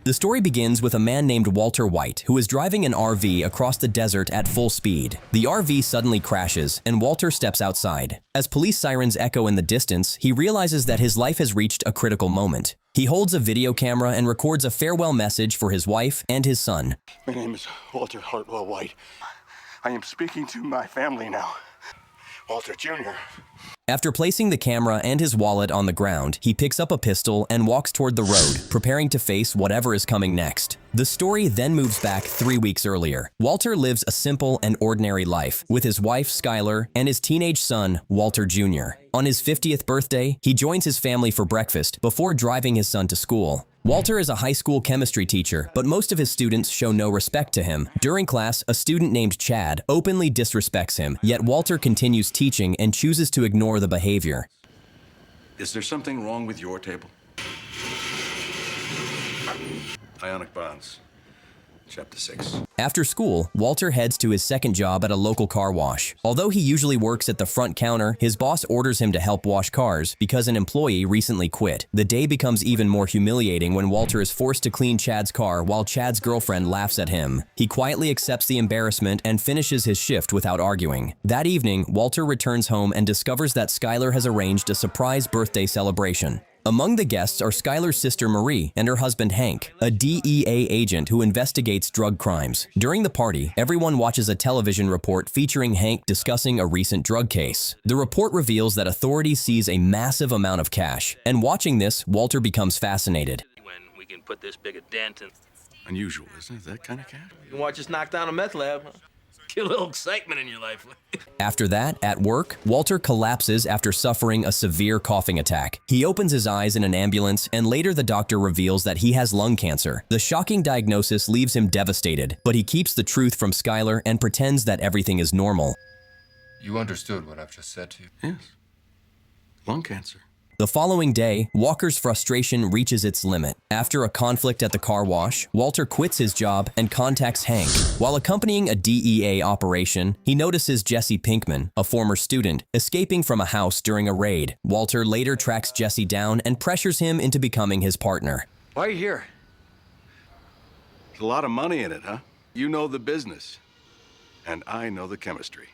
The story begins with a man named Walter White who is driving an RV across the desert at full speed. The RV suddenly crashes and Walter steps outside. As police sirens echo in the distance, he realizes that his life has reached a critical moment. He holds a video camera and records a farewell message for his wife and his son. My name is Walter Hartwell White. I am speaking to my family now. Walter Jr. After placing the camera and his wallet on the ground, he picks up a pistol and walks toward the road, preparing to face whatever is coming next. The story then moves back 3 weeks earlier. Walter lives a simple and ordinary life with his wife, Skylar, and his teenage son, Walter Jr. On his 50th birthday, he joins his family for breakfast before driving his son to school. Walter is a high school chemistry teacher, but most of his students show no respect to him. During class, a student named Chad openly disrespects him, yet Walter continues teaching and chooses to ignore the behavior. Is there something wrong with your table? Ionic bonds. Chapter 6. After school, Walter heads to his second job at a local car wash. Although he usually works at the front counter, his boss orders him to help wash cars because an employee recently quit. The day becomes even more humiliating when Walter is forced to clean Chad's car while Chad's girlfriend laughs at him. He quietly accepts the embarrassment and finishes his shift without arguing. That evening, Walter returns home and discovers that Skylar has arranged a surprise birthday celebration. Among the guests are Skylar's sister Marie and her husband Hank, a DEA agent who investigates drug crimes. During the party, everyone watches a television report featuring Hank discussing a recent drug case. The report reveals that authorities seize a massive amount of cash, and watching this, Walter becomes fascinated. When we can put this big a dent in. Unusual, isn't it? That kind of cat? You can watch us knock down a meth lab. Huh? Get a little excitement in your life. After that, at work, Walter collapses after suffering a severe coughing attack. He opens his eyes in an ambulance, and later the doctor reveals that he has lung cancer. The shocking diagnosis leaves him devastated, but he keeps the truth from Skylar and pretends that everything is normal. You understood what I've just said to you? Yes. Lung cancer. The following day, Walker's frustration reaches its limit. After a conflict at the car wash, Walter quits his job and contacts Hank. While accompanying a DEA operation, he notices Jesse Pinkman, a former student, escaping from a house during a raid. Walter later tracks Jesse down and pressures him into becoming his partner. Why are you here? There's a lot of money in it, huh? You know the business, and I know the chemistry.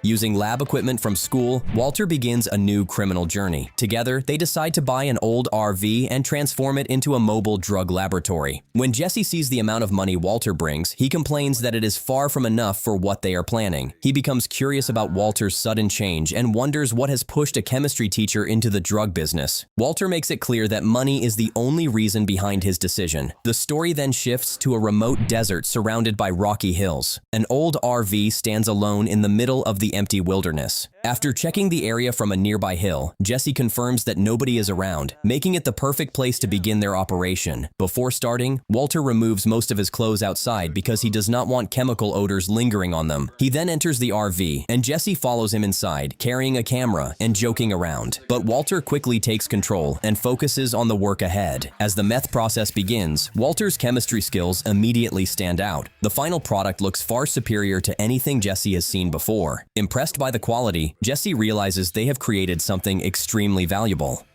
Using lab equipment from school, Walter begins a new criminal journey. Together, they decide to buy an old RV and transform it into a mobile drug laboratory. When Jesse sees the amount of money Walter brings, he complains that it is far from enough for what they are planning. He becomes curious about Walter's sudden change and wonders what has pushed a chemistry teacher into the drug business. Walter makes it clear that money is the only reason behind his decision. The story then shifts to a remote desert surrounded by rocky hills. An old RV stands alone in the middle of the empty wilderness. After checking the area from a nearby hill, Jesse confirms that nobody is around, making it the perfect place to begin their operation. Before starting, Walter removes most of his clothes outside because he does not want chemical odors lingering on them. He then enters the RV, and Jesse follows him inside, carrying a camera and joking around. But Walter quickly takes control and focuses on the work ahead. As the meth process begins, Walter's chemistry skills immediately stand out. The final product looks far superior to anything Jesse has seen before. Impressed by the quality, Jesse realizes they have created something extremely valuable.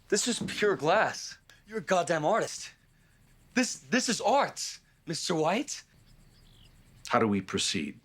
This is pure glass. You're a goddamn artist. This is art, Mr. White. How do we proceed?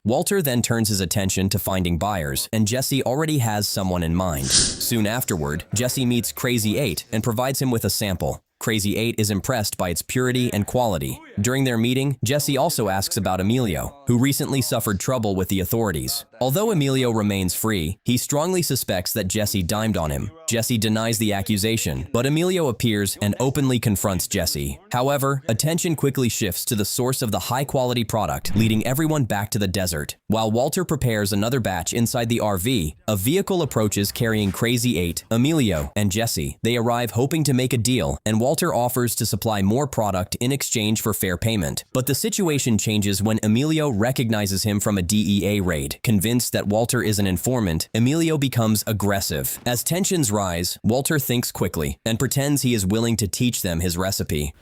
Walter then turns his attention to finding buyers, and Jesse already has someone in mind. Soon afterward, Jesse meets Crazy 8 and provides him with a sample. Crazy 8 is impressed by its purity and quality. During their meeting, Jesse also asks about Emilio, who recently suffered trouble with the authorities. Although Emilio remains free, he strongly suspects that Jesse dimed on him. Jesse denies the accusation, but Emilio appears and openly confronts Jesse. However, attention quickly shifts to the source of the high-quality product, leading everyone back to the desert. While Walter prepares another batch inside the RV, a vehicle approaches carrying Crazy 8, Emilio, and Jesse. They arrive hoping to make a deal, and Walter offers to supply more product in exchange for fair payment. But the situation changes when Emilio recognizes him from a DEA raid. Convinced that Walter is an informant, Emilio becomes aggressive. As tensions rise, Walter thinks quickly and pretends he is willing to teach them his recipe.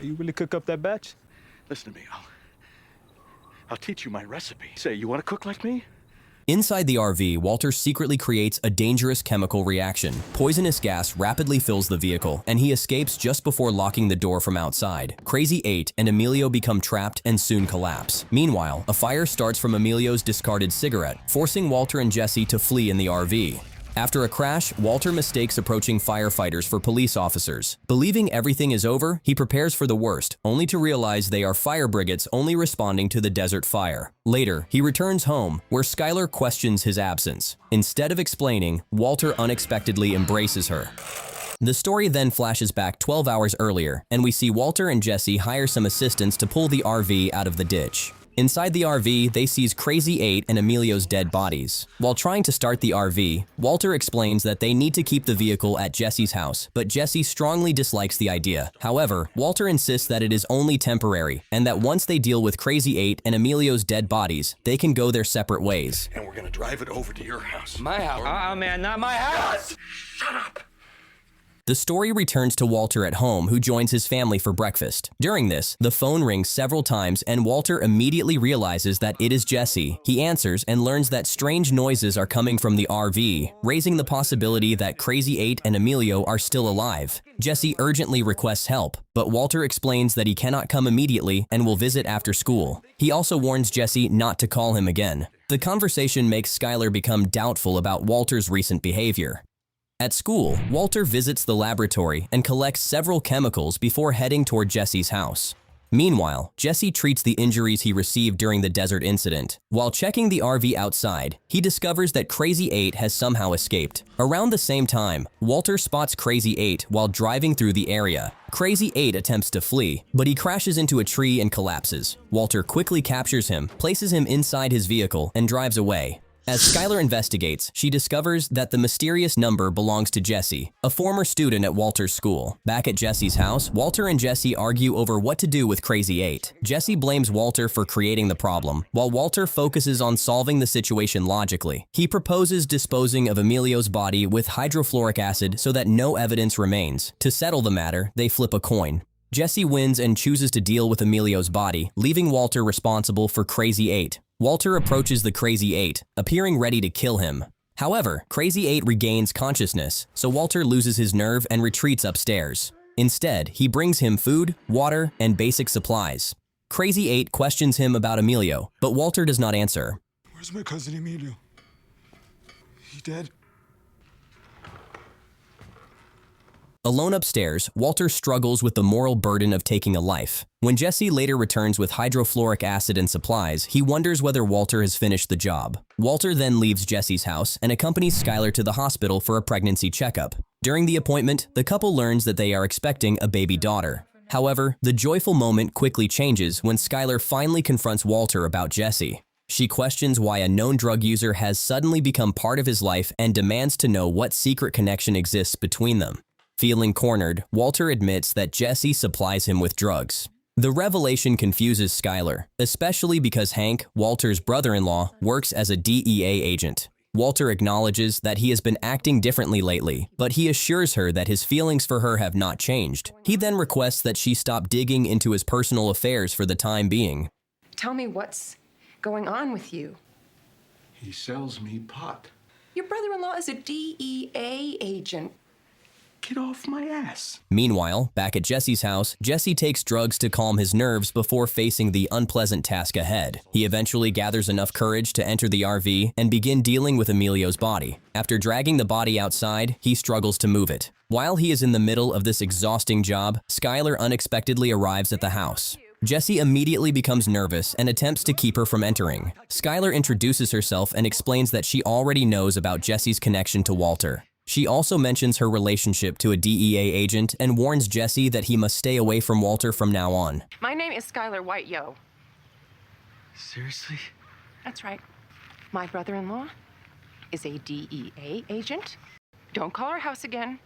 You really cook up that batch? Listen to me, I'll teach you my recipe. Say, you want to cook like me? Inside the RV, Walter secretly creates a dangerous chemical reaction. Poisonous gas rapidly fills the vehicle, and he escapes just before locking the door from outside. Crazy 8 and Emilio become trapped and soon collapse. Meanwhile, a fire starts from Emilio's discarded cigarette, forcing Walter and Jesse to flee in the RV. After a crash, Walter mistakes approaching firefighters for police officers. Believing everything is over, he prepares for the worst, only to realize they are fire brigades only responding to the desert fire. Later, he returns home, where Skylar questions his absence. Instead of explaining, Walter unexpectedly embraces her. The story then flashes back 12 hours earlier, and we see Walter and Jesse hire some assistants to pull the RV out of the ditch. Inside the RV, they seize Crazy 8 and Emilio's dead bodies. While trying to start the RV, Walter explains that they need to keep the vehicle at Jesse's house, but Jesse strongly dislikes the idea. However, Walter insists that it is only temporary, and that once they deal with Crazy 8 and Emilio's dead bodies, they can go their separate ways. And we're gonna drive it over to your house. My house? Man, not my house! Shut up! The story returns to Walter at home, who joins his family for breakfast. During this, the phone rings several times and Walter immediately realizes that it is Jesse. He answers and learns that strange noises are coming from the RV, raising the possibility that Crazy 8 and Emilio are still alive. Jesse urgently requests help, but Walter explains that he cannot come immediately and will visit after school. He also warns Jesse not to call him again. The conversation makes Skylar become doubtful about Walter's recent behavior. At school, Walter visits the laboratory and collects several chemicals before heading toward Jesse's house. Meanwhile, Jesse treats the injuries he received during the desert incident. While checking the RV outside, he discovers that Crazy 8 has somehow escaped. Around the same time, Walter spots Crazy 8 while driving through the area. Crazy 8 attempts to flee, but he crashes into a tree and collapses. Walter quickly captures him, places him inside his vehicle, and drives away. As Skylar investigates, she discovers that the mysterious number belongs to Jesse, a former student at Walter's school. Back at Jesse's house, Walter and Jesse argue over what to do with Crazy 8. Jesse blames Walter for creating the problem, while Walter focuses on solving the situation logically. He proposes disposing of Emilio's body with hydrofluoric acid so that no evidence remains. To settle the matter, they flip a coin. Jesse wins and chooses to deal with Emilio's body, leaving Walter responsible for Crazy 8. Walter approaches the Crazy 8, appearing ready to kill him. However, Crazy 8 regains consciousness, so Walter loses his nerve and retreats upstairs. Instead, he brings him food, water, and basic supplies. Crazy 8 questions him about Emilio, but Walter does not answer. Where's my cousin Emilio? He dead? Alone upstairs, Walter struggles with the moral burden of taking a life. When Jesse later returns with hydrofluoric acid and supplies, he wonders whether Walter has finished the job. Walter then leaves Jesse's house and accompanies Skylar to the hospital for a pregnancy checkup. During the appointment, the couple learns that they are expecting a baby daughter. However, the joyful moment quickly changes when Skylar finally confronts Walter about Jesse. She questions why a known drug user has suddenly become part of his life and demands to know what secret connection exists between them. Feeling cornered, Walter admits that Jesse supplies him with drugs. The revelation confuses Skylar, especially because Hank, Walter's brother-in-law, works as a DEA agent. Walter acknowledges that he has been acting differently lately, but he assures her that his feelings for her have not changed. He then requests that she stop digging into his personal affairs for the time being. Tell me what's going on with you. He sells me pot. Your brother-in-law is a DEA agent. Get off my ass. Meanwhile, back at Jesse's house, Jesse takes drugs to calm his nerves before facing the unpleasant task ahead. He eventually gathers enough courage to enter the RV and begin dealing with Emilio's body. After dragging the body outside, he struggles to move it. While he is in the middle of this exhausting job, Skylar unexpectedly arrives at the house. Jesse immediately becomes nervous and attempts to keep her from entering. Skylar introduces herself and explains that she already knows about Jesse's connection to Walter. She also mentions her relationship to a DEA agent and warns Jesse that he must stay away from Walter from now on. My name is Skylar White-Yo. Seriously? That's right. My brother-in-law is a DEA agent. Don't call our house again.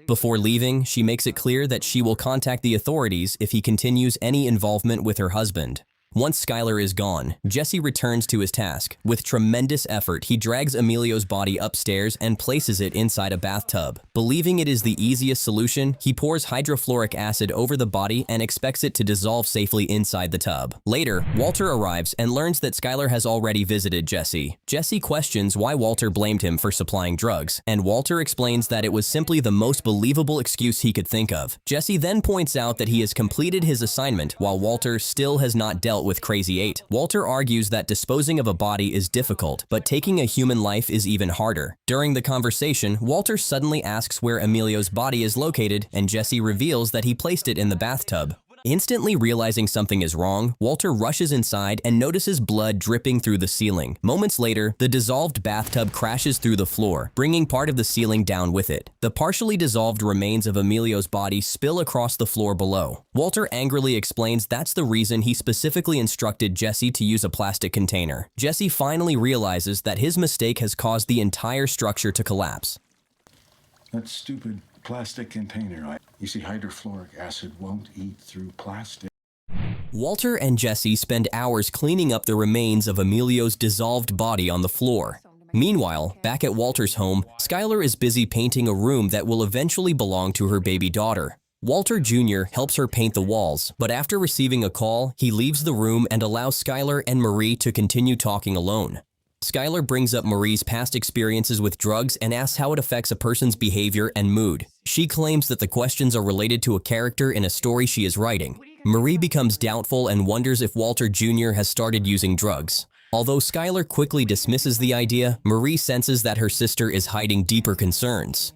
Before leaving, she makes it clear that she will contact the authorities if he continues any involvement with her husband. Once Skylar is gone, Jesse returns to his task. With tremendous effort, he drags Emilio's body upstairs and places it inside a bathtub. Believing it is the easiest solution, he pours hydrofluoric acid over the body and expects it to dissolve safely inside the tub. Later, Walter arrives and learns that Skylar has already visited Jesse. Jesse questions why Walter blamed him for supplying drugs, and Walter explains that it was simply the most believable excuse he could think of. Jesse then points out that he has completed his assignment while Walter still has not dealt with Crazy 8. Walter argues that disposing of a body is difficult, but taking a human life is even harder. During the conversation, Walter suddenly asks where Emilio's body is located, and Jesse reveals that he placed it in the bathtub. Instantly realizing something is wrong, Walter rushes inside and notices blood dripping through the ceiling. Moments later, the dissolved bathtub crashes through the floor, bringing part of the ceiling down with it. The partially dissolved remains of Emilio's body spill across the floor below. Walter angrily explains that's the reason he specifically instructed Jesse to use a plastic container. Jesse finally realizes that his mistake has caused the entire structure to collapse. That stupid plastic container. You see, hydrofluoric acid won't eat through plastic. Walter and Jesse spend hours cleaning up the remains of Emilio's dissolved body on the floor. Meanwhile, back at Walter's home, Skylar is busy painting a room that will eventually belong to her baby daughter. Walter Jr. helps her paint the walls, but after receiving a call, he leaves the room and allows Skylar and Marie to continue talking alone. Skylar brings up Marie's past experiences with drugs and asks how it affects a person's behavior and mood. She claims that the questions are related to a character in a story she is writing. Marie becomes doubtful and wonders if Walter Jr. has started using drugs. Although Skylar quickly dismisses the idea, Marie senses that her sister is hiding deeper concerns.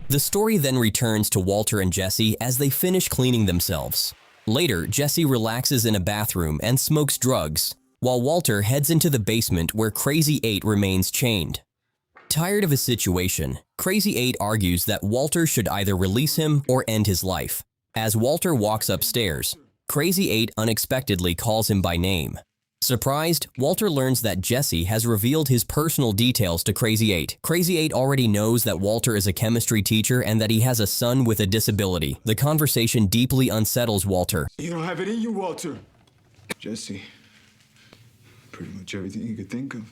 The story then returns to Walter and Jesse as they finish cleaning themselves. Later, Jesse relaxes in a bathroom and smokes drugs, while Walter heads into the basement where Crazy 8 remains chained. Tired of his situation, Crazy 8 argues that Walter should either release him or end his life. As Walter walks upstairs, Crazy 8 unexpectedly calls him by name. Surprised, Walter learns that Jesse has revealed his personal details to Crazy 8. Crazy 8 already knows that Walter is a chemistry teacher and that he has a son with a disability. The conversation deeply unsettles Walter. You don't have it in you, Walter. Jesse. Pretty much everything you could think of.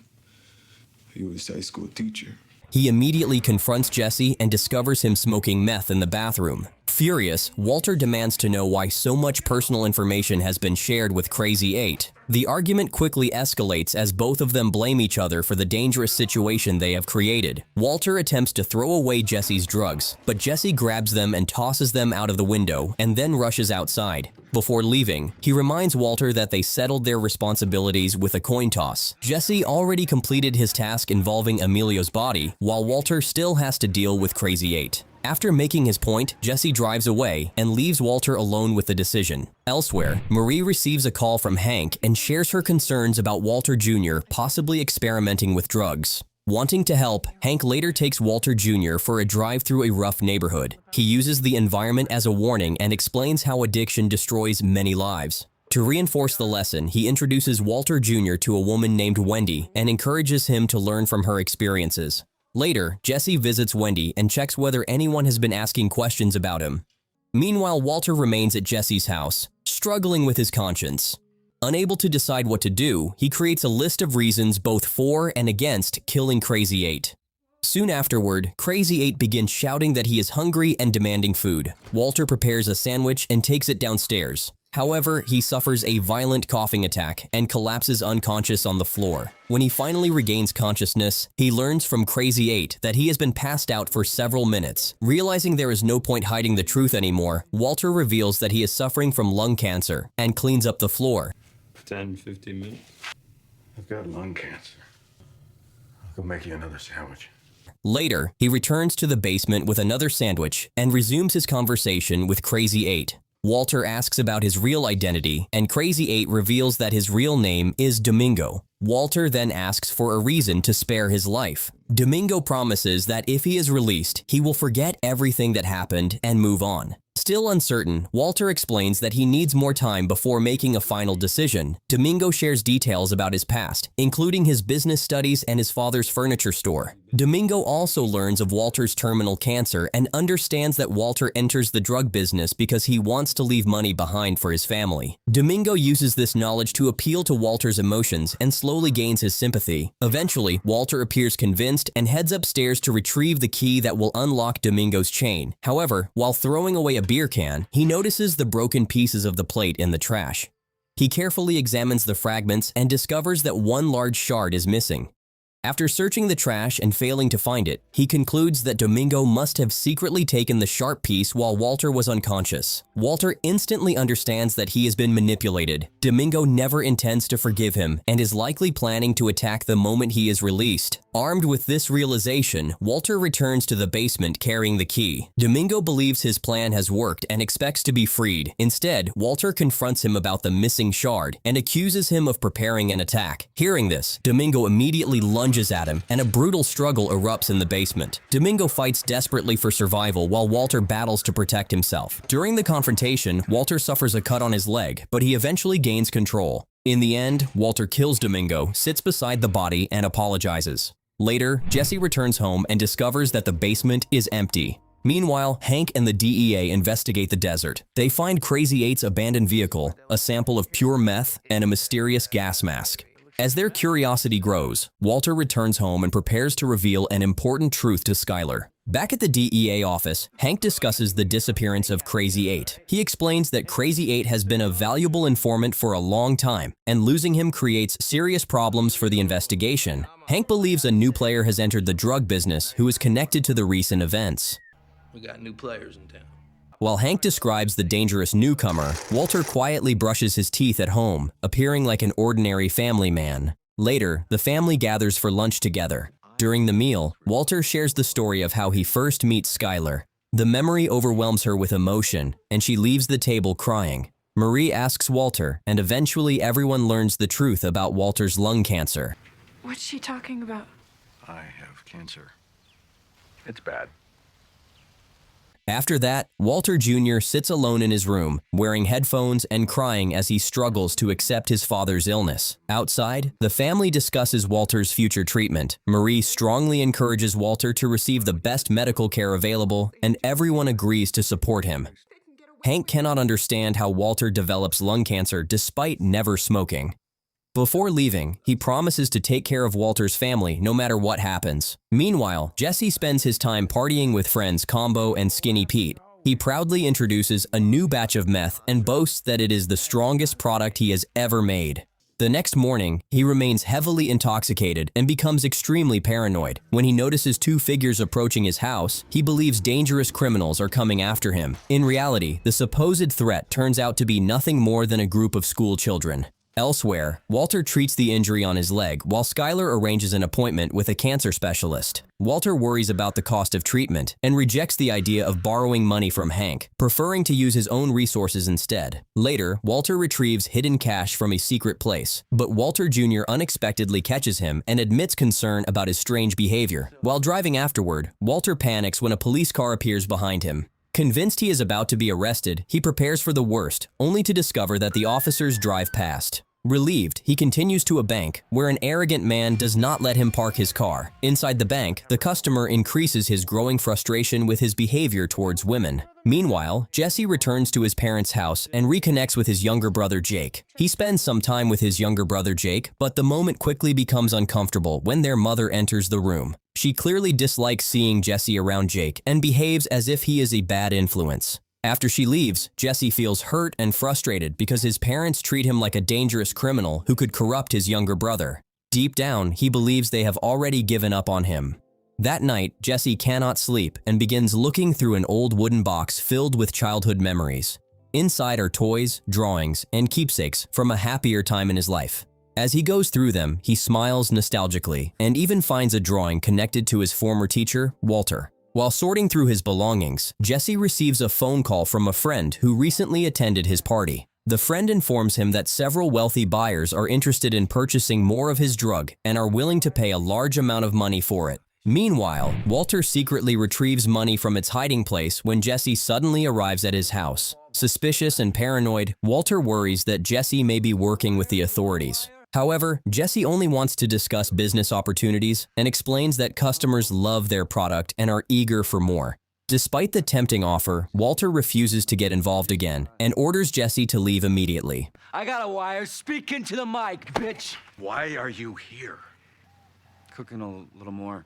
He was a high school teacher. He immediately confronts Jesse and discovers him smoking meth in the bathroom. Furious, Walter demands to know why so much personal information has been shared with Crazy 8. The argument quickly escalates as both of them blame each other for the dangerous situation they have created. Walter attempts to throw away Jesse's drugs, but Jesse grabs them and tosses them out of the window and then rushes outside. Before leaving, he reminds Walter that they settled their responsibilities with a coin toss. Jesse already completed his task involving Emilio's body, while Walter still has to deal with Crazy 8. After making his point, Jesse drives away and leaves Walter alone with the decision. Elsewhere, Marie receives a call from Hank and shares her concerns about Walter Jr. possibly experimenting with drugs. Wanting to help, Hank later takes Walter Jr. for a drive through a rough neighborhood. He uses the environment as a warning and explains how addiction destroys many lives. To reinforce the lesson, he introduces Walter Jr. to a woman named Wendy and encourages him to learn from her experiences. Later, Jesse visits Wendy and checks whether anyone has been asking questions about him. Meanwhile, Walter remains at Jesse's house, struggling with his conscience. Unable to decide what to do, he creates a list of reasons both for and against killing Crazy 8. Soon afterward, Crazy 8 begins shouting that he is hungry and demanding food. Walter prepares a sandwich and takes it downstairs. However, he suffers a violent coughing attack and collapses unconscious on the floor. When he finally regains consciousness, he learns from Crazy 8 that he has been passed out for several minutes. Realizing there is no point hiding the truth anymore, Walter reveals that he is suffering from lung cancer and cleans up the floor. 10, 15 minutes. I've got lung cancer. I'll go make you another sandwich. Later, he returns to the basement with another sandwich and resumes his conversation with Crazy 8. Walter asks about his real identity, and Crazy 8 reveals that his real name is Domingo. Walter then asks for a reason to spare his life. Domingo promises that if he is released, he will forget everything that happened and move on. Still uncertain, Walter explains that he needs more time before making a final decision. Domingo shares details about his past, including his business studies and his father's furniture store. Domingo also learns of Walter's terminal cancer and understands that Walter enters the drug business because he wants to leave money behind for his family. Domingo uses this knowledge to appeal to Walter's emotions and slowly gains his sympathy. Eventually, Walter appears convinced and heads upstairs to retrieve the key that will unlock Domingo's chain. However, while throwing away a beer can, he notices the broken pieces of the plate in the trash. He carefully examines the fragments and discovers that one large shard is missing. After searching the trash and failing to find it, he concludes that Domingo must have secretly taken the sharp piece while Walter was unconscious. Walter instantly understands that he has been manipulated. Domingo never intends to forgive him and is likely planning to attack the moment he is released. Armed with this realization, Walter returns to the basement carrying the key. Domingo believes his plan has worked and expects to be freed. Instead, Walter confronts him about the missing shard and accuses him of preparing an attack. Hearing this, Domingo immediately lunges at him, and a brutal struggle erupts in the basement. Domingo fights desperately for survival while Walter battles to protect himself. During the confrontation, Walter suffers a cut on his leg, but he eventually gains control. In the end, Walter kills Domingo, sits beside the body, and apologizes. Later, Jesse returns home and discovers that the basement is empty. Meanwhile, Hank and the DEA investigate the desert. They find Crazy 8's abandoned vehicle, a sample of pure meth, and a mysterious gas mask. As their curiosity grows, Walter returns home and prepares to reveal an important truth to Skyler. Back at the DEA office, Hank discusses the disappearance of Crazy 8. He explains that Crazy 8 has been a valuable informant for a long time, and losing him creates serious problems for the investigation. Hank believes a new player has entered the drug business who is connected to the recent events. We got new players in town. While Hank describes the dangerous newcomer, Walter quietly brushes his teeth at home, appearing like an ordinary family man. Later, the family gathers for lunch together. During the meal, Walter shares the story of how he first meets Skyler. The memory overwhelms her with emotion, and she leaves the table crying. Marie asks Walter, and eventually everyone learns the truth about Walter's lung cancer. What's she talking about? I have cancer. It's bad. After that, Walter Jr. sits alone in his room, wearing headphones and crying as he struggles to accept his father's illness. Outside, the family discusses Walter's future treatment. Marie strongly encourages Walter to receive the best medical care available, and everyone agrees to support him. Hank cannot understand how Walter develops lung cancer despite never smoking. Before leaving, he promises to take care of Walter's family no matter what happens. Meanwhile, Jesse spends his time partying with friends Combo and Skinny Pete. He proudly introduces a new batch of meth and boasts that it is the strongest product he has ever made. The next morning, he remains heavily intoxicated and becomes extremely paranoid. When he notices two figures approaching his house, he believes dangerous criminals are coming after him. In reality, the supposed threat turns out to be nothing more than a group of school children. Elsewhere, Walter treats the injury on his leg while Skyler arranges an appointment with a cancer specialist. Walter worries about the cost of treatment and rejects the idea of borrowing money from Hank, preferring to use his own resources instead. Later, Walter retrieves hidden cash from a secret place, but Walter Jr. unexpectedly catches him and admits concern about his strange behavior. While driving afterward, Walter panics when a police car appears behind him. Convinced he is about to be arrested, he prepares for the worst, only to discover that the officers drive past. Relieved, he continues to a bank, where an arrogant man does not let him park his car. Inside the bank, the customer increases his growing frustration with his behavior towards women. Meanwhile, Jesse returns to his parents' house and reconnects with his younger brother Jake. He spends some time with his younger brother Jake, but the moment quickly becomes uncomfortable when their mother enters the room. She clearly dislikes seeing Jesse around Jake and behaves as if he is a bad influence. After she leaves, Jesse feels hurt and frustrated because his parents treat him like a dangerous criminal who could corrupt his younger brother. Deep down, he believes they have already given up on him. That night, Jesse cannot sleep and begins looking through an old wooden box filled with childhood memories. Inside are toys, drawings, and keepsakes from a happier time in his life. As he goes through them, he smiles nostalgically and even finds a drawing connected to his former teacher, Walter. While sorting through his belongings, Jesse receives a phone call from a friend who recently attended his party. The friend informs him that several wealthy buyers are interested in purchasing more of his drug and are willing to pay a large amount of money for it. Meanwhile, Walter secretly retrieves money from its hiding place when Jesse suddenly arrives at his house. Suspicious and paranoid, Walter worries that Jesse may be working with the authorities. However, Jesse only wants to discuss business opportunities and explains that customers love their product and are eager for more. Despite the tempting offer, Walter refuses to get involved again and orders Jesse to leave immediately. I got a wire. Speak into the mic, bitch. Why are you here? Cooking a little more.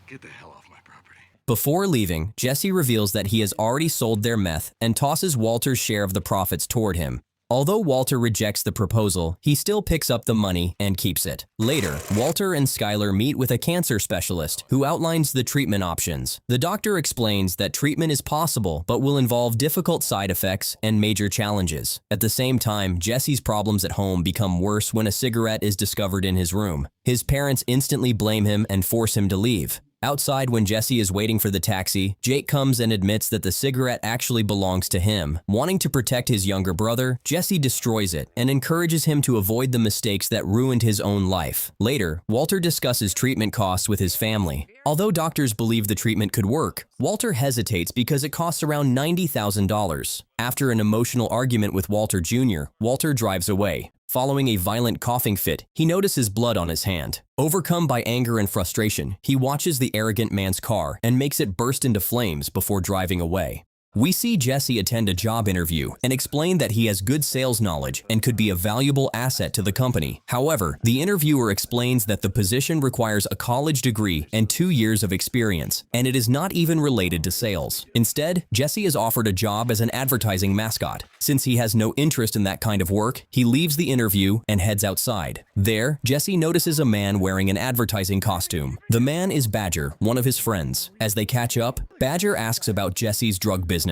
Get the hell off my property. Before leaving, Jesse reveals that he has already sold their meth and tosses Walter's share of the profits toward him. Although Walter rejects the proposal, he still picks up the money and keeps it. Later, Walter and Skylar meet with a cancer specialist who outlines the treatment options. The doctor explains that treatment is possible but will involve difficult side effects and major challenges. At the same time, Jesse's problems at home become worse when a cigarette is discovered in his room. His parents instantly blame him and force him to leave. Outside, when Jesse is waiting for the taxi, Jake comes and admits that the cigarette actually belongs to him. Wanting to protect his younger brother, Jesse destroys it and encourages him to avoid the mistakes that ruined his own life. Later, Walter discusses treatment costs with his family. Although doctors believe the treatment could work, Walter hesitates because it costs around $90,000. After an emotional argument with Walter Jr., Walter drives away. Following a violent coughing fit, he notices blood on his hand. Overcome by anger and frustration, he watches the arrogant man's car and makes it burst into flames before driving away. We see Jesse attend a job interview and explain that he has good sales knowledge and could be a valuable asset to the company. However, the interviewer explains that the position requires a college degree and 2 years of experience, and it is not even related to sales. Instead, Jesse is offered a job as an advertising mascot. Since he has no interest in that kind of work, he leaves the interview and heads outside. There, Jesse notices a man wearing an advertising costume. The man is Badger, one of his friends. As they catch up, Badger asks about Jesse's drug business.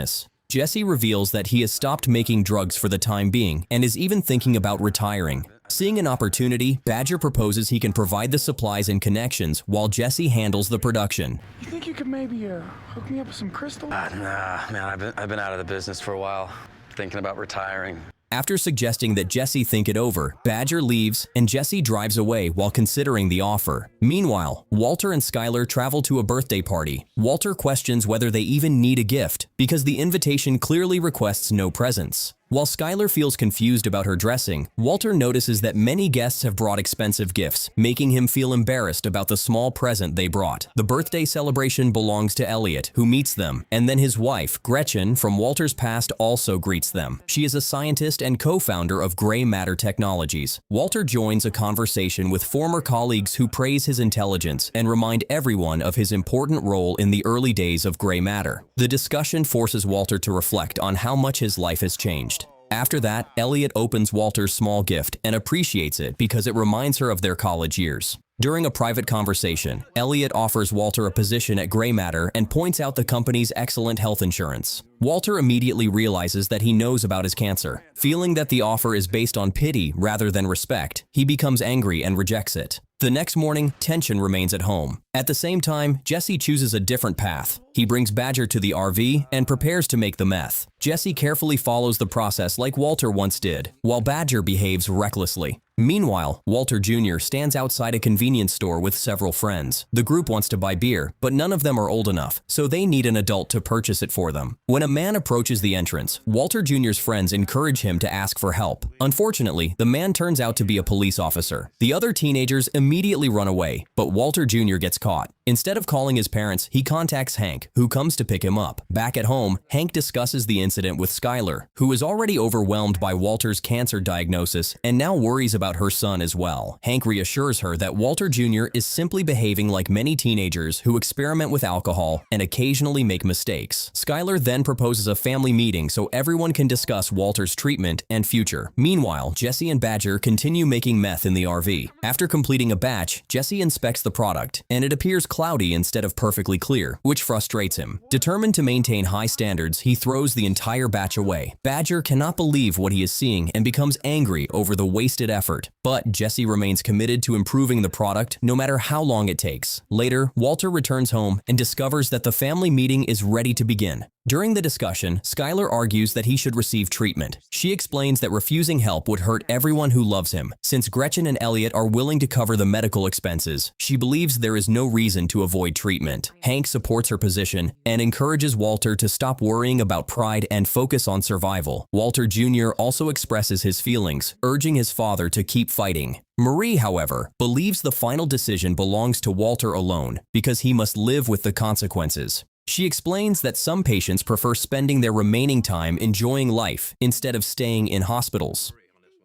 Jesse reveals that he has stopped making drugs for the time being and is even thinking about retiring. Seeing an opportunity, Badger proposes he can provide the supplies and connections while Jesse handles the production. You think you could maybe hook me up with some crystal? Nah, man, I've been out of the business for a while, thinking about retiring. After suggesting that Jesse think it over, Badger leaves and Jesse drives away while considering the offer. Meanwhile, Walter and Skylar travel to a birthday party. Walter questions whether they even need a gift because the invitation clearly requests no presents. While Skylar feels confused about her dressing, Walter notices that many guests have brought expensive gifts, making him feel embarrassed about the small present they brought. The birthday celebration belongs to Elliot, who meets them, and then his wife, Gretchen, from Walter's past also greets them. She is a scientist and co-founder of Gray Matter Technologies. Walter joins a conversation with former colleagues who praise his intelligence and remind everyone of his important role in the early days of Gray Matter. The discussion forces Walter to reflect on how much his life has changed. After that, Elliot opens Walter's small gift and appreciates it because it reminds her of their college years. During a private conversation, Elliot offers Walter a position at Gray Matter and points out the company's excellent health insurance. Walter immediately realizes that he knows about his cancer. Feeling that the offer is based on pity rather than respect, he becomes angry and rejects it. The next morning, tension remains at home. At the same time, Jesse chooses a different path. He brings Badger to the RV and prepares to make the meth. Jesse carefully follows the process like Walter once did, while Badger behaves recklessly. Meanwhile, Walter Jr. stands outside a convenience store with several friends. The group wants to buy beer, but none of them are old enough, so they need an adult to purchase it for them. When a man approaches the entrance, Walter Jr.'s friends encourage him to ask for help. Unfortunately, the man turns out to be a police officer. The other teenagers immediately run away, but Walter Jr. gets caught. Instead of calling his parents, he contacts Hank, who comes to pick him up. Back at home, Hank discusses the incident with Skylar, who is already overwhelmed by Walter's cancer diagnosis and now worries about her son as well. Hank reassures her that Walter Jr. is simply behaving like many teenagers who experiment with alcohol and occasionally make mistakes. Skylar then proposes a family meeting so everyone can discuss Walter's treatment and future. Meanwhile, Jesse and Badger continue making meth in the RV. After completing a batch, Jesse inspects the product, and it appears cloudy instead of perfectly clear, which frustrates him. Determined to maintain high standards, he throws the entire batch away. Badger cannot believe what he is seeing and becomes angry over the wasted effort. But Jesse remains committed to improving the product no matter how long it takes. Later, Walter returns home and discovers that the family meeting is ready to begin. During the discussion, Skylar argues that he should receive treatment. She explains that refusing refusing help would hurt everyone who loves him. Since Gretchen and Elliot are willing to cover the medical expenses, she believes there is no reason to avoid treatment. Hank supports her position and encourages Walter to stop worrying about pride and focus on survival. Walter Jr. also expresses his feelings, urging his father to keep fighting. Marie, however, believes the final decision belongs to Walter alone because he must live with the consequences. She explains that some patients prefer spending their remaining time enjoying life instead of staying in hospitals.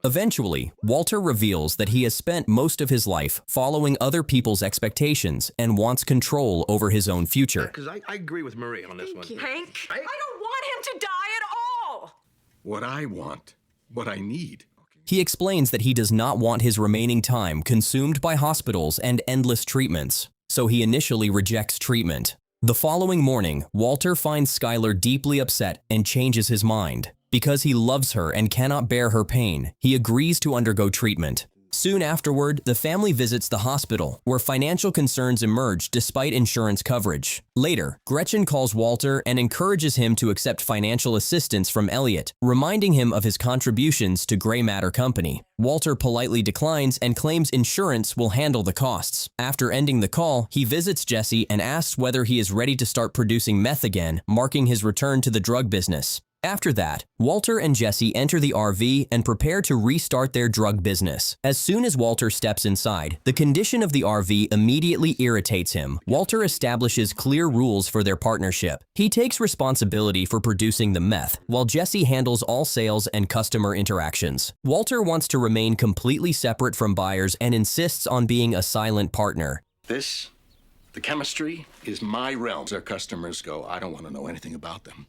Eventually, Walter reveals that he has spent most of his life following other people's expectations and wants control over his own future. Because I agree with Marie on this one. Hank, I don't want him to die at all. What I want, what I need. He explains that he does not want his remaining time consumed by hospitals and endless treatments, so he initially rejects treatment. The following morning, Walter finds Skylar deeply upset and changes his mind. Because he loves her and cannot bear her pain, he agrees to undergo treatment. Soon afterward, the family visits the hospital, where financial concerns emerge despite insurance coverage. Later, Gretchen calls Walter and encourages him to accept financial assistance from Elliot, reminding him of his contributions to Gray Matter Company. Walter politely declines and claims insurance will handle the costs. After ending the call, he visits Jesse and asks whether he is ready to start producing meth again, marking his return to the drug business. After that, Walter and Jesse enter the RV and prepare to restart their drug business. As soon as Walter steps inside, the condition of the RV immediately irritates him. Walter establishes clear rules for their partnership. He takes responsibility for producing the meth, while Jesse handles all sales and customer interactions. Walter wants to remain completely separate from buyers and insists on being a silent partner. The chemistry, is my realm. Our customers go, I don't want to know anything about them.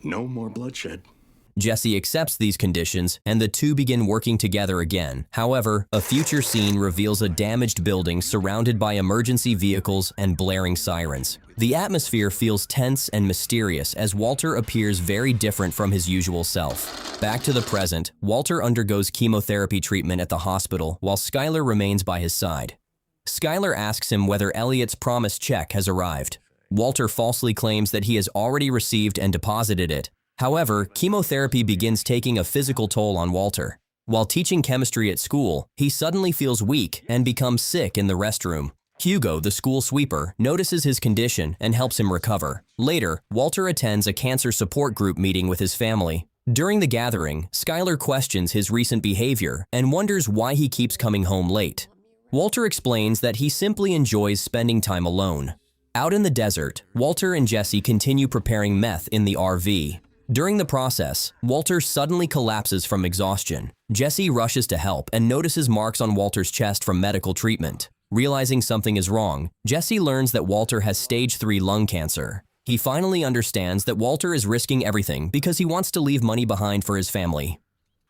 No more bloodshed. Jesse accepts these conditions, and the two begin working together again. However, a future scene reveals a damaged building surrounded by emergency vehicles and blaring sirens. The atmosphere feels tense and mysterious as Walter appears very different from his usual self. Back to the present, Walter undergoes chemotherapy treatment at the hospital while Skylar remains by his side. Skylar asks him whether Elliot's promised check has arrived. Walter falsely claims that he has already received and deposited it. However, chemotherapy begins taking a physical toll on Walter. While teaching chemistry at school, he suddenly feels weak and becomes sick in the restroom. Hugo, the school sweeper, notices his condition and helps him recover. Later, Walter attends a cancer support group meeting with his family. During the gathering, Skylar questions his recent behavior and wonders why he keeps coming home late. Walter explains that he simply enjoys spending time alone. Out in the desert, Walter and Jesse continue preparing meth in the RV. During the process, Walter suddenly collapses from exhaustion. Jesse rushes to help and notices marks on Walter's chest from medical treatment. Realizing something is wrong, Jesse learns that Walter has stage 3 lung cancer. He finally understands that Walter is risking everything because he wants to leave money behind for his family.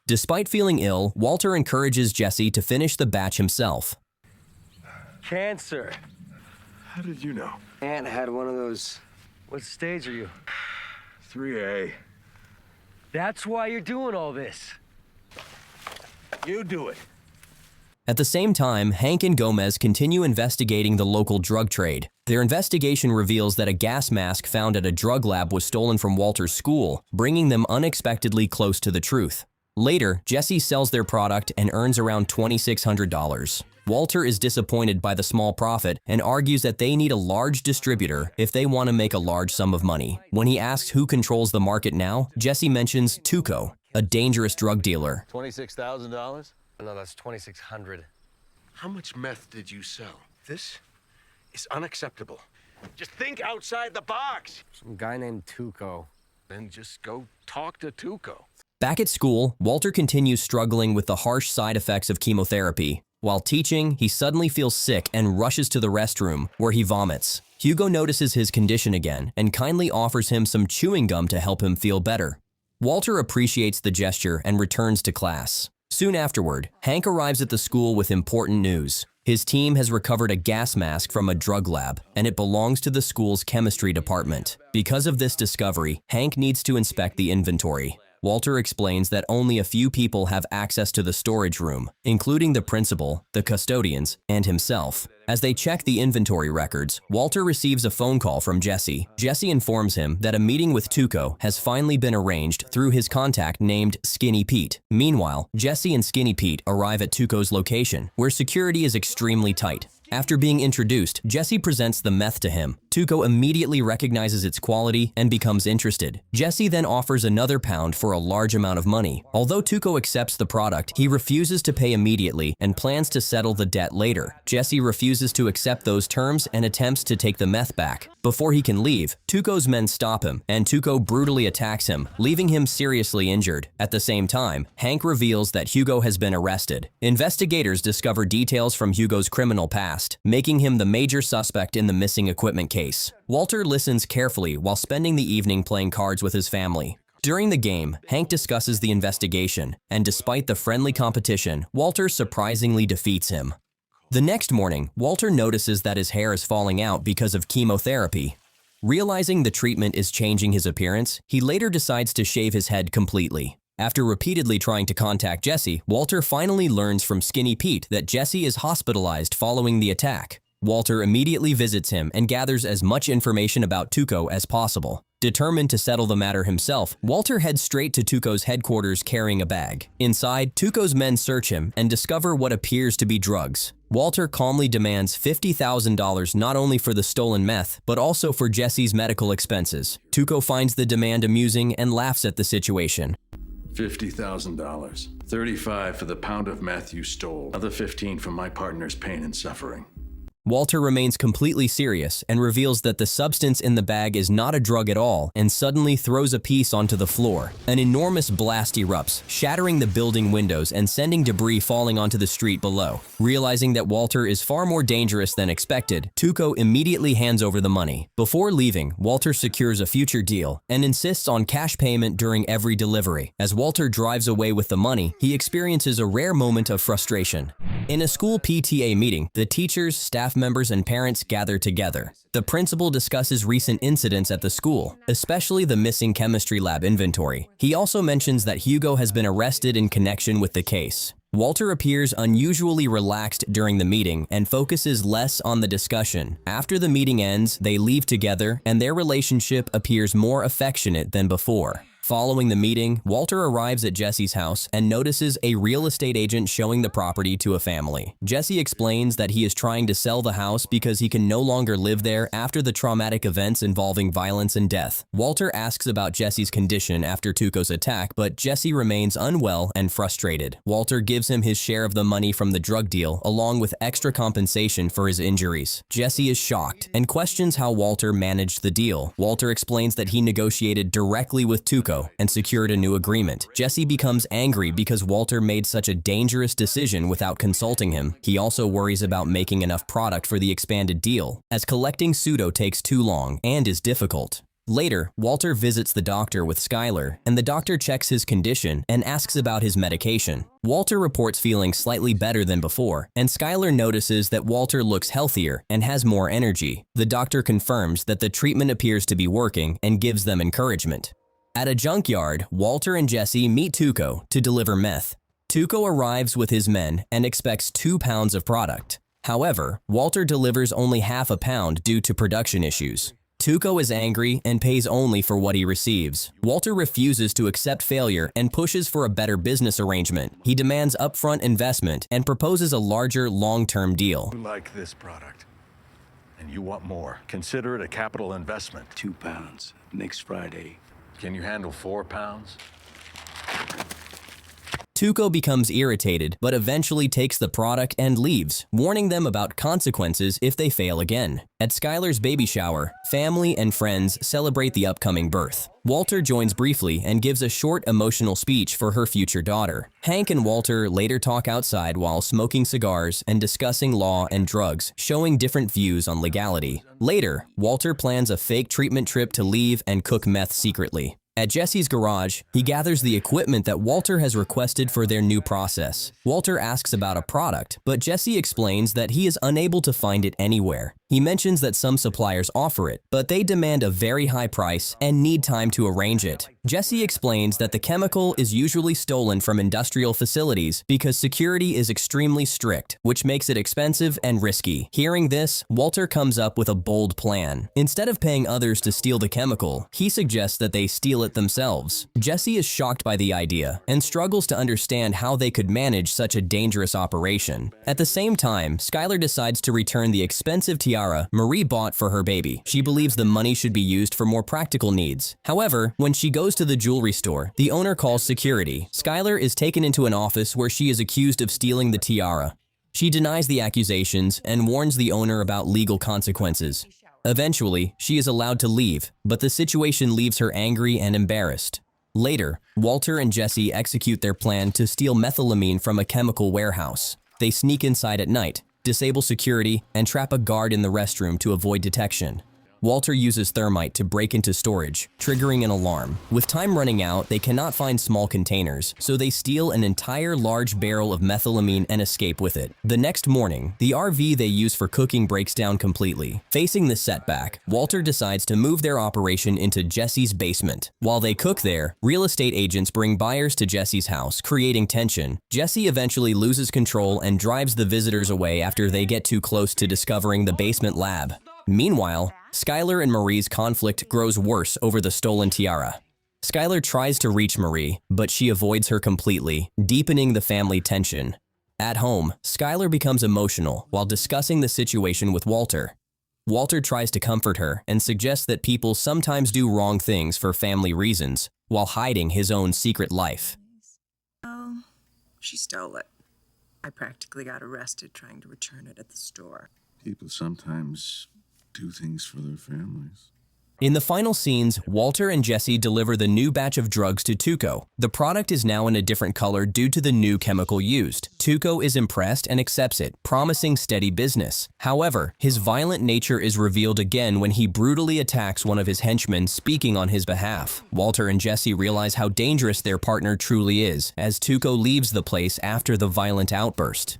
Despite feeling ill, Walter encourages Jesse to finish the batch himself. Cancer. How did you know? Aunt had one of those. What stage are you? 3A. That's why you're doing all this. You do it. At the same time, Hank and Gomez continue investigating the local drug trade. Their investigation reveals that a gas mask found at a drug lab was stolen from Walter's school, bringing them unexpectedly close to the truth. Later, Jesse sells their product and earns around $2,600. Walter is disappointed by the small profit and argues that they need a large distributor if they want to make a large sum of money. When he asks who controls the market now, Jesse mentions Tuco, a dangerous drug dealer. $26,000? No, that's $2,600. How much meth did you sell? This is unacceptable. Just think outside the box. Some guy named Tuco. Then just go talk to Tuco. Back at school, Walter continues struggling with the harsh side effects of chemotherapy. While teaching, he suddenly feels sick and rushes to the restroom, where he vomits. Hugo notices his condition again and kindly offers him some chewing gum to help him feel better. Walter appreciates the gesture and returns to class. Soon afterward, Hank arrives at the school with important news. His team has recovered a gas mask from a drug lab, and it belongs to the school's chemistry department. Because of this discovery, Hank needs to inspect the inventory. Walter explains that only a few people have access to the storage room, including the principal, the custodians, and himself. As they check the inventory records, Walter receives a phone call from Jesse. Jesse informs him that a meeting with Tuco has finally been arranged through his contact named Skinny Pete. Meanwhile, Jesse and Skinny Pete arrive at Tuco's location, where security is extremely tight. After being introduced, Jesse presents the meth to him. Tuco immediately recognizes its quality and becomes interested. Jesse then offers another pound for a large amount of money. Although Tuco accepts the product, he refuses to pay immediately and plans to settle the debt later. Jesse refuses to accept those terms and attempts to take the meth back. Before he can leave, Tuco's men stop him, and Tuco brutally attacks him, leaving him seriously injured. At the same time, Hank reveals that Hugo has been arrested. Investigators discover details from Hugo's criminal past, making him the major suspect in the missing equipment case. Walter listens carefully while spending the evening playing cards with his family. During the game, Hank discusses the investigation, and despite the friendly competition, Walter surprisingly defeats him. The next morning, Walter notices that his hair is falling out because of chemotherapy. Realizing the treatment is changing his appearance, he later decides to shave his head completely. After repeatedly trying to contact Jesse, Walter finally learns from Skinny Pete that Jesse is hospitalized following the attack. Walter immediately visits him and gathers as much information about Tuco as possible. Determined to settle the matter himself, Walter heads straight to Tuco's headquarters carrying a bag. Inside, Tuco's men search him and discover what appears to be drugs. Walter calmly demands $50,000 not only for the stolen meth, but also for Jesse's medical expenses. Tuco finds the demand amusing and laughs at the situation. $50,000. $35,000 for the pound of meth you stole. Another $15,000 for my partner's pain and suffering. Walter remains completely serious and reveals that the substance in the bag is not a drug at all and suddenly throws a piece onto the floor. An enormous blast erupts, shattering the building windows and sending debris falling onto the street below. Realizing that Walter is far more dangerous than expected, Tuco immediately hands over the money. Before leaving, Walter secures a future deal and insists on cash payment during every delivery. As Walter drives away with the money, he experiences a rare moment of frustration. In a school PTA meeting, the teachers, staff members, and parents gather together. The principal discusses recent incidents at the school, especially the missing chemistry lab inventory. He also mentions that Hugo has been arrested in connection with the case. Walter appears unusually relaxed during the meeting and focuses less on the discussion. After the meeting ends, they leave together, and their relationship appears more affectionate than before. Following the meeting, Walter arrives at Jesse's house and notices a real estate agent showing the property to a family. Jesse explains that he is trying to sell the house because he can no longer live there after the traumatic events involving violence and death. Walter asks about Jesse's condition after Tuco's attack, but Jesse remains unwell and frustrated. Walter gives him his share of the money from the drug deal, along with extra compensation for his injuries. Jesse is shocked and questions how Walter managed the deal. Walter explains that he negotiated directly with Tuco and secured a new agreement. Jesse becomes angry because Walter made such a dangerous decision without consulting him. He also worries about making enough product for the expanded deal, as collecting pseudo takes too long and is difficult. Later, Walter visits the doctor with Skylar, and the doctor checks his condition and asks about his medication. Walter reports feeling slightly better than before, and Skylar notices that Walter looks healthier and has more energy. The doctor confirms that the treatment appears to be working and gives them encouragement. At a junkyard, Walter and Jesse meet Tuco to deliver meth. Tuco arrives with his men and expects 2 pounds of product. However, Walter delivers only half a pound due to production issues. Tuco is angry and pays only for what he receives. Walter refuses to accept failure and pushes for a better business arrangement. He demands upfront investment and proposes a larger, long-term deal. You like this product, and you want more. Consider it a capital investment. 2 pounds next Friday. Can you handle 4 pounds? Tuco becomes irritated, but eventually takes the product and leaves, warning them about consequences if they fail again. At Skylar's baby shower, family and friends celebrate the upcoming birth. Walter joins briefly and gives a short emotional speech for her future daughter. Hank and Walter later talk outside while smoking cigars and discussing law and drugs, showing different views on legality. Later, Walter plans a fake treatment trip to leave and cook meth secretly. At Jesse's garage, he gathers the equipment that Walter has requested for their new process. Walter asks about a product, but Jesse explains that he is unable to find it anywhere. He mentions that some suppliers offer it, but they demand a very high price and need time to arrange it. Jesse explains that the chemical is usually stolen from industrial facilities because security is extremely strict, which makes it expensive and risky. Hearing this, Walter comes up with a bold plan. Instead of paying others to steal the chemical, he suggests that they steal it themselves. Jesse is shocked by the idea and struggles to understand how they could manage such a dangerous operation. At the same time, Skylar decides to return the expensive tiara Marie bought for her baby. She believes the money should be used for more practical needs. However, when she goes to the jewelry store, the owner calls security. Skylar is taken into an office where she is accused of stealing the tiara. She denies the accusations and warns the owner about legal consequences. Eventually, she is allowed to leave, but the situation leaves her angry and embarrassed. Later, Walter and Jesse execute their plan to steal methylamine from a chemical warehouse. They sneak inside at night, disable security, and trap a guard in the restroom to avoid detection. Walter uses thermite to break into storage, triggering an alarm. With time running out, they cannot find small containers, so they steal an entire large barrel of methylamine and escape with it. The next morning, the RV they use for cooking breaks down completely. Facing the setback, Walter decides to move their operation into Jesse's basement. While they cook there, real estate agents bring buyers to Jesse's house, creating tension. Jesse eventually loses control and drives the visitors away after they get too close to discovering the basement lab. Meanwhile, Skylar and Marie's conflict grows worse over the stolen tiara. Skylar tries to reach Marie, but she avoids her completely, deepening the family tension. At home, Skylar becomes emotional while discussing the situation with Walter. Walter tries to comfort her and suggests that people sometimes do wrong things for family reasons, while hiding his own secret life. Oh, she stole it. I practically got arrested trying to return it at the store. People sometimes do things for their families. In the final scenes, Walter and Jesse deliver the new batch of drugs to Tuco. The product is now in a different color due to the new chemical used. Tuco is impressed and accepts it, promising steady business. However, his violent nature is revealed again when he brutally attacks one of his henchmen speaking on his behalf. Walter and Jesse realize how dangerous their partner truly is, as Tuco leaves the place after the violent outburst.